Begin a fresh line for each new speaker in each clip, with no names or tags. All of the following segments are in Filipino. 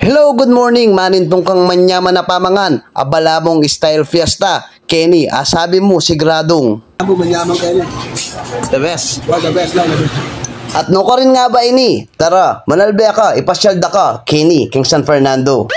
Hello, good morning, manintong kang manyaman na pamangan, abala mong style fiesta, Kenny, sabi mo sigradong.
Abo manyaman kayo.
The best.
The best lang.
At no ka rin nga ba ini? Tara, manalbe ka, ipasyal da ka, Kenny, King San Fernando.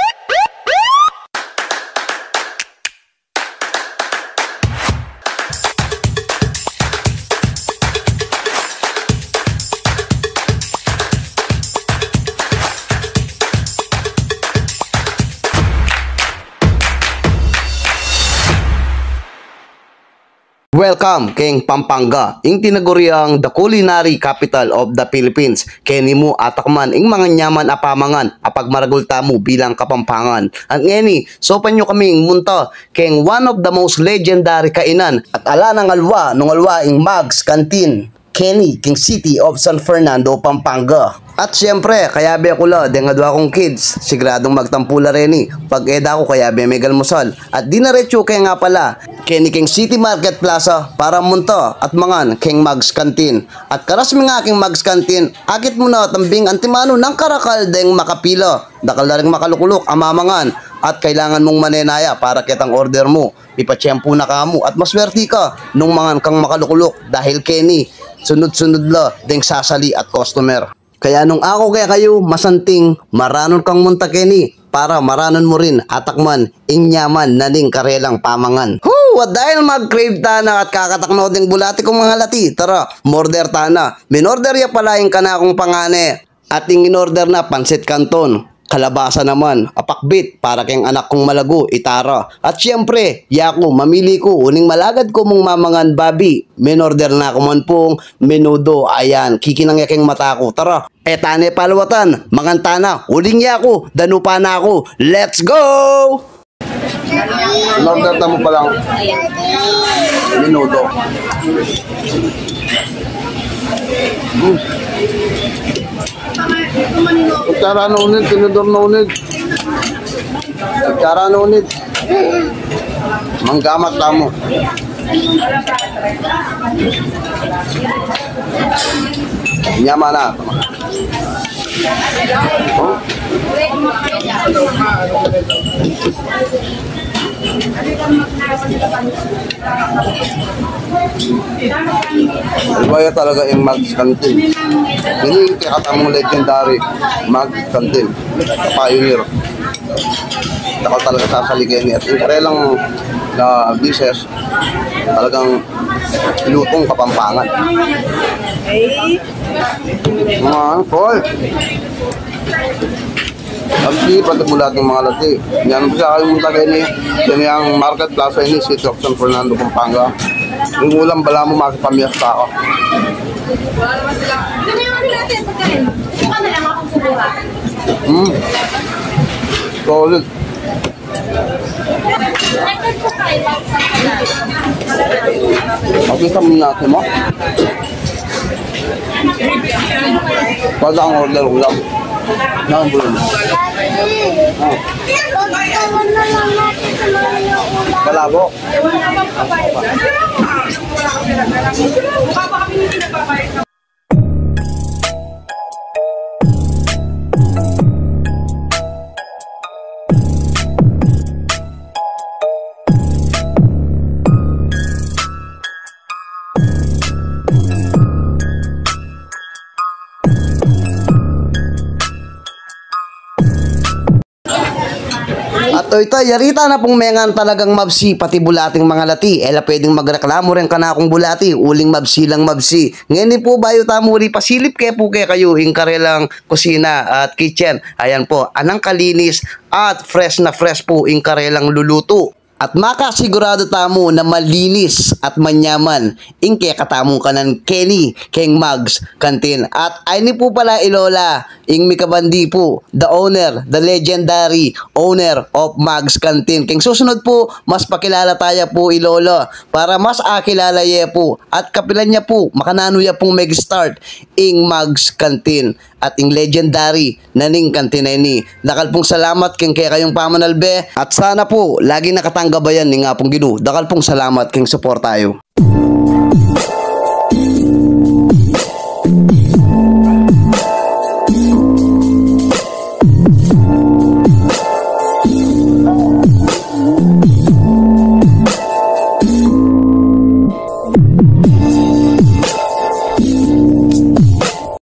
Welcome, King Pampanga, ing tinaguriang the culinary capital of the Philippines. Kenny mo atakman, ing mga nyaman apamangan, apag maragulta mo bilang Kapampangan. Ang ngeni, sopan nyo kaming munta, king one of the most legendary kainan, at ala ng alwa, nung alwa ing Mag's Canteen. Kenny, King City of San Fernando, Pampanga. At syempre, kaya be ako la, dengadwa akong kids, sigradong magtampula rin pag eda ko kaya be megal musal. At dinaretso kaya nga pala, Kenny King City Market Plaza, para munta at mangan King Mag's Canteen. At karas mga King Mag's Canteen, akit mo na tambing antimano ng karakal deng makapila, dakal na rin makalukulok amamangan. At kailangan mong manenaya para kitang order mo, ipatsyempo na ka mo, at maswerti ka nung mangan kang makalukulok dahil Kenny, sunod-sunod la deng sasali at customer. Kaya nung ako kaya kayo masanting, maranon kang munta Kenny, para maranon mo rin atakman inyaman naning karelang pamangan. At dahil mag-crave tana at kakatakno ding bulati kong mga lati, tara, morder tana. Minorder ya pala yung kana akong pangane. At yung inorder na pansit canton, kalabasa naman, apakbit para kayong anak kong malago, itara. At syempre, yako, mamili ko, uning malagad ko mong mamangan babi. Minorder na ako man pong menudo, ayan, kikinang yaking mata ko, tara. Etane palawatan, mangantana, uling yako, danupa na ako, let's go! Minorder na mo palang menudo. Kutsara na unid, tinidor na unid. Kutsara na unid. Manggamat na mo. Nyama na. Oh. Ibaya talaga yung Mag's Canteen. Hindi katamong legendary Mag's Canteen. Pioneer. Takal talaga sasaligay niya. At yung karelang na dishes, talagang lutong Kapampangan. Paul! Abdi, patabulat ng mga lati. Yan po sa kayo mong tagay ni yan yung Market Plaza ini, City of San Fernando, Pampanga. Yung ulam bala mo makipamiyasta ako. Solid. Makita mo natin mo. Pada ang order ulam. Nang bulan. Balabo. At ito, yarita na pong mengan talagang mabsi, pati bulating mga lati. Ela pwedeng magreklamo rin ka na akong bulati, uling mabsi lang mabsi. Ngayon po bayo tamuri, pasilip kaya po kayo, yung karelang kusina at kitchen. Ayan po, anang kalinis at fresh na fresh po, yung karelang luluto. At makasigurado tamo na malinis at manyaman ingke katamo kanan Kenny King Mag's Canteen. At ay ni po pala ilola ing mikabandi po, the owner, the legendary owner of Mag's Canteen. King susunod po, mas pakilala tayo po ilola para mas akilala ye po at kapilan niya po, makanano ya pong mag-start ing Mag's Canteen. At ing legendary naning kantineni. Dakal pong salamat king kaya kayong pamanalbe at sana po lagi nakatanggabayan ni nga pong Ginu. Dakal pong salamat king support tayo.